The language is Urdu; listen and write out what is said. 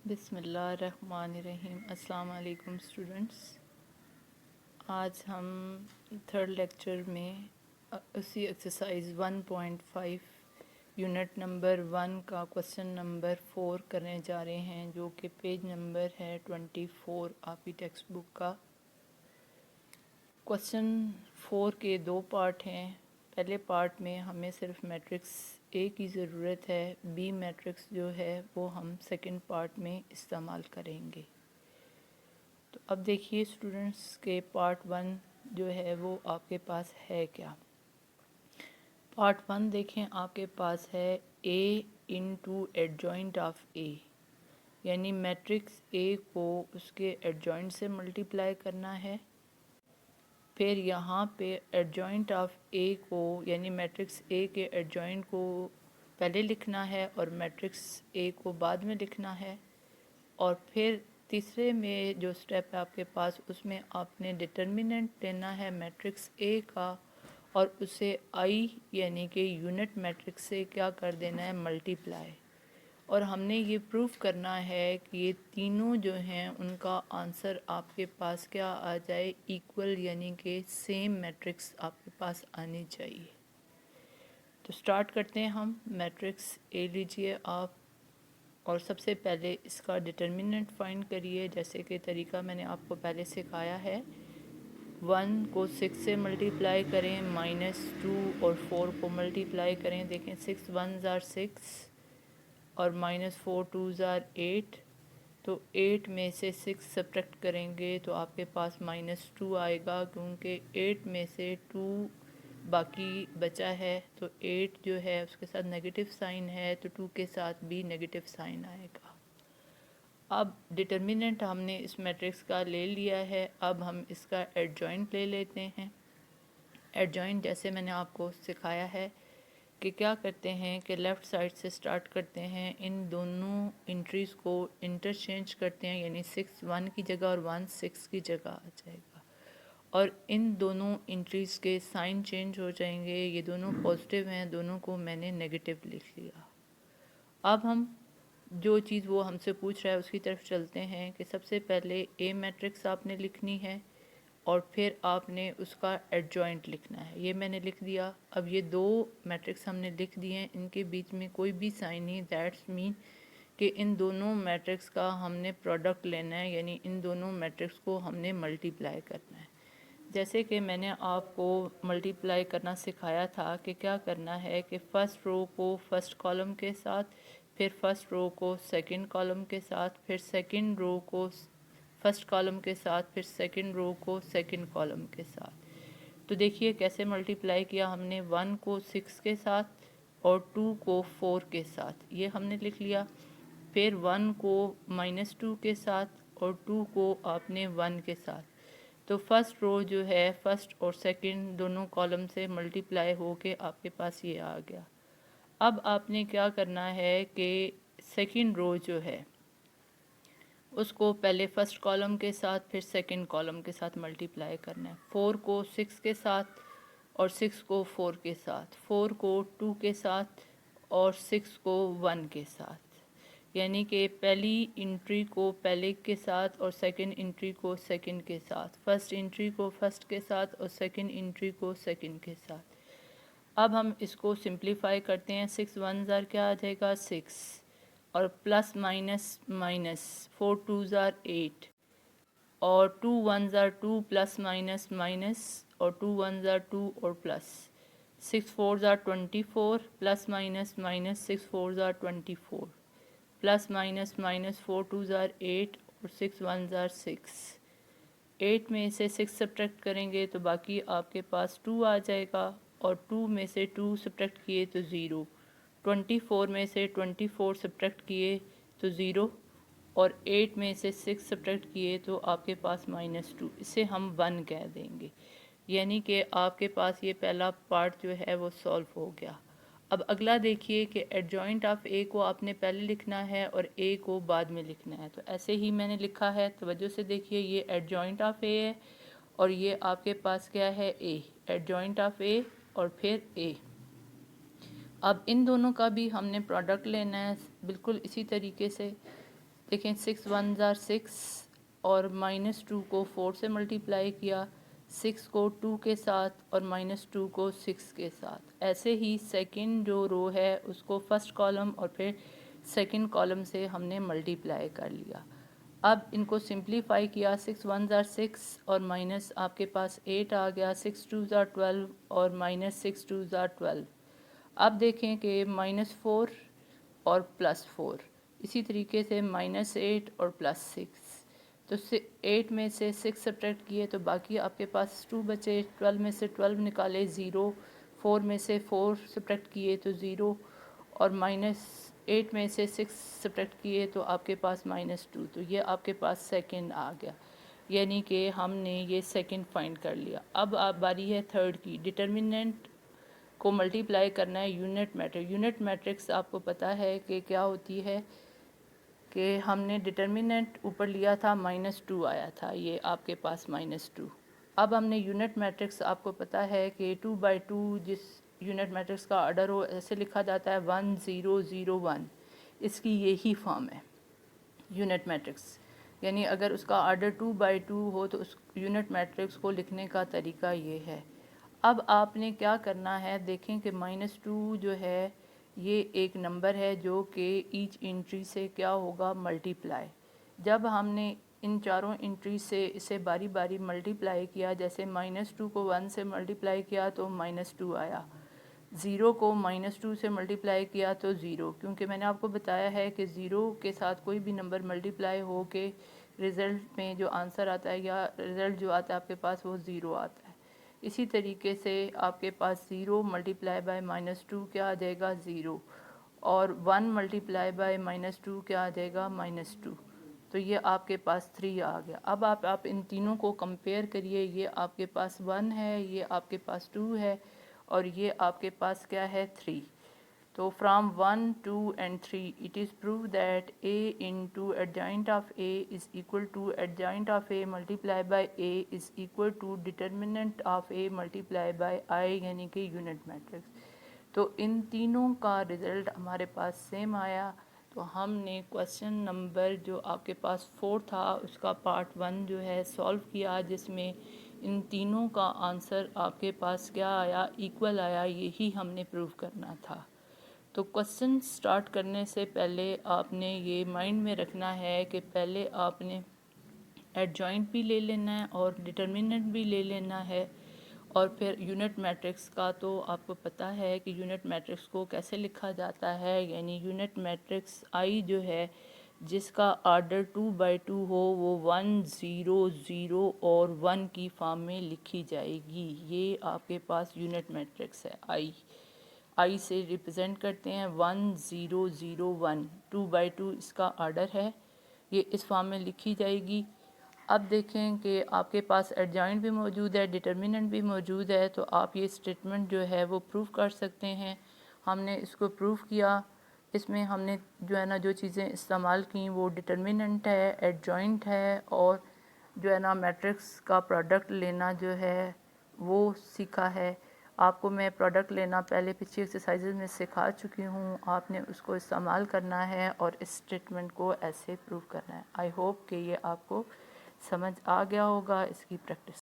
بسم اللہ الرحمن الرحیم۔ السلام علیکم اسٹوڈنٹس، آج ہم تھرڈ لیکچر میں اسی ایکسرسائز 1.5 یونٹ نمبر 1 کا کوسچن نمبر 4 کرنے جا رہے ہیں، جو کہ پیج نمبر ہے 24 آپ کی ٹیکسٹ بک کا۔ کوسچن 4 کے دو پارٹ ہیں۔ پہلے پارٹ میں ہمیں صرف میٹرکس اے کی ضرورت ہے، بی میٹرکس جو ہے وہ ہم سیکنڈ پارٹ میں استعمال کریں گے۔ تو اب دیکھیے اسٹوڈنٹس کے پارٹ 1 جو ہے وہ آپ کے پاس ہے کیا۔ پارٹ 1 دیکھیں، آپ کے پاس ہے اے انٹو ایڈجوائنٹ آف اے، یعنی میٹرکس اے کو اس کے ایڈجوائنٹ سے ملٹیپلائی کرنا ہے۔ پھر یہاں پہ ایڈجوائنٹ آف اے کو یعنی میٹرکس اے کے ایڈجوائنٹ کو پہلے لکھنا ہے اور میٹرکس اے کو بعد میں لکھنا ہے۔ اور پھر تیسرے میں جو سٹیپ ہے آپ کے پاس، اس میں آپ نے ڈٹرمننٹ لینا ہے میٹرکس اے کا اور اسے آئی یعنی کہ یونٹ میٹرکس سے کیا کر دینا ہے، ملٹیپلائی۔ اور ہم نے یہ پروف کرنا ہے کہ یہ تینوں جو ہیں ان کا آنسر آپ کے پاس کیا آ جائے، ایکول، یعنی کہ سیم میٹرکس آپ کے پاس آنی چاہیے۔ تو سٹارٹ کرتے ہیں ہم۔ میٹرکس اے لیجئے آپ اور سب سے پہلے اس کا ڈٹرمننٹ فائنڈ کریے، جیسے کہ طریقہ میں نے آپ کو پہلے سکھایا ہے۔ 1 کو 6 سے ملٹیپلائی کریں، -2 اور 4 کو ملٹیپلائی کریں۔ دیکھیں 6 1s are 6 اور -4 2s are 8، تو 8 میں سے 6 سبٹریکٹ کریں گے تو آپ کے پاس -2 آئے گا، کیونکہ 8 میں سے 2 باقی بچا ہے، تو 8 جو ہے اس کے ساتھ نیگیٹو سائن ہے، تو 2 کے ساتھ بھی نیگیٹو سائن آئے گا۔ اب ڈٹرمننٹ ہم نے اس میٹرکس کا لے لیا ہے، اب ہم اس کا ایڈجوائنٹ لے لیتے ہیں۔ ایڈجوائنٹ جیسے میں نے آپ کو سکھایا ہے کہ کیا کرتے ہیں کہ لیفٹ سائڈ سے سٹارٹ کرتے ہیں، ان دونوں انٹریز کو انٹرچینج کرتے ہیں، یعنی 6 1 کی جگہ اور 1 6 کی جگہ آ جائے گا، اور ان دونوں انٹریز کے سائن چینج ہو جائیں گے۔ یہ دونوں پازیٹیو ہیں، دونوں کو میں نے نیگیٹو لکھ لیا۔ اب ہم جو چیز وہ ہم سے پوچھ رہا ہے اس کی طرف چلتے ہیں کہ سب سے پہلے اے میٹرکس آپ نے لکھنی ہے اور پھر آپ نے اس کا ایڈجوائنٹ لکھنا ہے۔ یہ میں نے لکھ دیا۔ اب یہ دو میٹرکس ہم نے لکھ دیے ہیں، ان کے بیچ میں کوئی بھی سائن نہیں، دیٹس مین کہ ان دونوں میٹرکس کا ہم نے پروڈکٹ لینا ہے، یعنی ان دونوں میٹرکس کو ہم نے ملٹیپلائی کرنا ہے۔ جیسے کہ میں نے آپ کو ملٹیپلائی کرنا سکھایا تھا کہ کیا کرنا ہے کہ فرسٹ رو کو فرسٹ کالم کے ساتھ، پھر فرسٹ رو کو سیکنڈ کالم کے ساتھ، پھر سیکنڈ رو کو فرسٹ کالم کے ساتھ، پھر سیکنڈ رو کو سیکنڈ کالم کے ساتھ۔ تو دیکھیے کیسے ملٹیپلائی کیا ہم نے، 1 کو 6 کے ساتھ اور 2 کو 4 کے ساتھ، یہ ہم نے لکھ لیا۔ پھر 1 کو -2 کے ساتھ اور 2 کو آپ نے 1 کے ساتھ۔ تو فرسٹ رو جو ہے فرسٹ اور سیکنڈ دونوں کالم سے ملٹیپلائی ہو کے آپ کے پاس یہ آ گیا۔ اب آپ نے کیا کرنا ہے کہ سیکنڈ رو جو ہے اس کو پہلے فرسٹ کالم کے ساتھ پھر سیکنڈ کالم کے ساتھ ملٹیپلائی کرنا ہے۔ 4 کو 6 کے ساتھ اور 6 کو 4 کے ساتھ، 4 کو 2 کے ساتھ اور 6 کو 1 کے ساتھ، یعنی کہ پہلی انٹری کو پہلے کے ساتھ اور سیکنڈ انٹری کو سیکنڈ کے ساتھ، فرسٹ انٹری کو فرسٹ کے ساتھ اور سیکنڈ انٹری کو سیکنڈ کے ساتھ۔ اب ہم اس کو سمپلیفائی کرتے ہیں۔ 6 1s are کیا آ جائے گا 6 اور plus minus minus 4 2s are 8 اور 2 1s are 2 plus minus minus اور 2 1s are 2 اور plus 6 4s are 24 plus minus minus 6 4s are 24 plus minus minus 4 2s are 8 اور 6 1s are 6۔ 8 میں سے 6 سبٹریکٹ کریں گے تو باقی آپ کے پاس 2 آ جائے گا، اور 2 میں سے 2 سبٹریکٹ کیے تو 0۔ 24 میں سے 24 سبٹریکٹ کیے تو 0، اور 8 میں سے 6 سبٹریکٹ کیے تو آپ کے پاس -2، اسے ہم 1 کہہ دیں گے، یعنی کہ آپ کے پاس یہ پہلا پارٹ جو ہے وہ سولو ہو گیا۔ اب اگلا دیکھیے کہ ایڈجوائنٹ آف اے کو آپ نے پہلے لکھنا ہے اور اے کو بعد میں لکھنا ہے، تو ایسے ہی میں نے لکھا ہے، توجہ سے دیکھیے، یہ ایڈجوائنٹ آف اے ہے اور یہ آپ کے پاس کیا ہے، اے، ایڈجوائنٹ آف اے اور پھر اے۔ اب ان دونوں کا بھی ہم نے پروڈکٹ لینا ہے بالکل اسی طریقے سے۔ دیکھیں 6 1 6 اور -2 کو 4 سے ملٹیپلائی کیا، 6 کو 2 کے ساتھ اور -2 کو 6 کے ساتھ. ایسے ہی سیکنڈ جو رو ہے اس کو فرسٹ کالم اور پھر سیکنڈ کالم سے ہم نے ملٹیپلائی کر لیا. اب ان کو سمپلیفائی کیا، 6 1 6 اور مائنس آپ کے پاس 8 آ گیا، 6 2 12 اور -6 2 12. اب دیکھیں کہ -4 اور +4، اسی طریقے سے -8 اور +6. تو 8 میں سے 6 سبٹریکٹ کیے تو باقی آپ کے پاس 2 بچے، 12 میں سے 12 نکالے 0، 4 میں سے 4 سبٹریکٹ کیے تو 0، اور -8 میں سے 6 سبٹریکٹ کیے تو آپ کے پاس -2. تو یہ آپ کے پاس سیکنڈ آ گیا، یعنی کہ ہم نے یہ سیکنڈ فائنڈ کر لیا. اب آپ باری ہے تھرڈ کی. ڈٹرمننٹ کو ملٹیپلائی کرنا ہے یونٹ میٹرکس. یونٹ میٹرکس آپ کو پتہ ہے کہ کیا ہوتی ہے کہ ہم نے ڈٹرمننٹ اوپر لیا تھا -2 آیا تھا، یہ آپ کے پاس -2. اب ہم نے یونٹ میٹرکس، آپ کو پتہ ہے کہ 2×2 جس یونٹ میٹرکس کا آرڈر ہو ایسے لکھا جاتا ہے 1 0 0 1. اس کی یہی فارم ہے یونٹ میٹرکس، یعنی اگر اس کا آرڈر 2×2 ہو تو اس یونٹ میٹرکس کو لکھنے کا طریقہ یہ ہے. اب آپ نے کیا کرنا ہے، دیکھیں کہ -2 جو ہے یہ ایک نمبر ہے جو کہ ایچ انٹری سے کیا ہوگا، ملٹیپلائی. جب ہم نے ان چاروں انٹری سے اسے باری باری ملٹیپلائی کیا، جیسے -2 کو 1 سے ملٹیپلائی کیا تو -2 آیا، 0 کو -2 سے ملٹیپلائی کیا تو 0، کیونکہ میں نے آپ کو بتایا ہے کہ 0 کے ساتھ کوئی بھی نمبر ملٹیپلائی ہو کے رزلٹ میں جو آنسر آتا ہے یا رزلٹ جو آتا ہے آپ کے پاس وہ 0 آتا ہے. اسی طریقے سے آپ کے پاس 0 ملٹیپلائی بائی -2 کیا آ جائے گا، 0، اور 1 ملٹیپلائی بائی -2 کیا آ جائے گا، -2. تو یہ آپ کے پاس 3 آ گیا. اب آپ ان تینوں کو کمپیئر کریے، یہ آپ کے پاس 1 ہے، یہ آپ کے پاس 2 ہے، اور یہ آپ کے پاس کیا ہے، 3. تو from 1 2 and 3 it is proved that a into adjoint of a is equal to adjoint of a multiply by a is equal to determinant of a multiply by I، یعنی کہ یونٹ میٹرکس. تو ان تینوں کا رزلٹ ہمارے پاس سیم آیا. تو ہم نے کویسچن نمبر جو آپ کے پاس 4 تھا اس کا پارٹ 1 جو ہے سولو کیا، جس میں ان تینوں کا آنسر آپ کے پاس کیا آیا، ایکول آیا. یہی ہم نے پروو کرنا تھا. تو کویسچن سٹارٹ کرنے سے پہلے آپ نے یہ مائنڈ میں رکھنا ہے کہ پہلے آپ نے ایڈجوائنٹ بھی لے لینا ہے اور ڈٹرمننٹ بھی لے لینا ہے، اور پھر یونٹ میٹرکس کا تو آپ کو پتہ ہے کہ یونٹ میٹرکس کو کیسے لکھا جاتا ہے، یعنی یونٹ میٹرکس آئی جو ہے جس کا آرڈر 2×2 ہو وہ 1 0 0 اور 1 کی فارم میں لکھی جائے گی. یہ آپ کے پاس یونٹ میٹرکس ہے. آئی سے ریپرزینٹ کرتے ہیں 1 0 0 1، 2×2 اس کا آرڈر ہے، یہ اس فارم میں لکھی جائے گی. اب دیکھیں کہ آپ کے پاس ایڈجوائنٹ بھی موجود ہے، ڈٹرمننٹ بھی موجود ہے، تو آپ یہ اسٹیٹمنٹ جو ہے وہ پروف کر سکتے ہیں. ہم نے اس کو پروف کیا. اس میں ہم نے جو ہے نا جو چیزیں استعمال کیں وہ ڈٹرمننٹ ہے، ایڈجوائنٹ ہے، اور جو ہے نا میٹرکس کا پروڈکٹ لینا جو ہے وہ سیکھا ہے. آپ کو میں پروڈکٹ لینا پہلے پچھلی ایکسرسائزز میں سکھا چکی ہوں، آپ نے اس کو استعمال کرنا ہے اور اس اسٹیٹمنٹ کو ایسے پروف کرنا ہے. آئی ہوپ کہ یہ آپ کو سمجھ آ گیا ہوگا. اس کی پریکٹس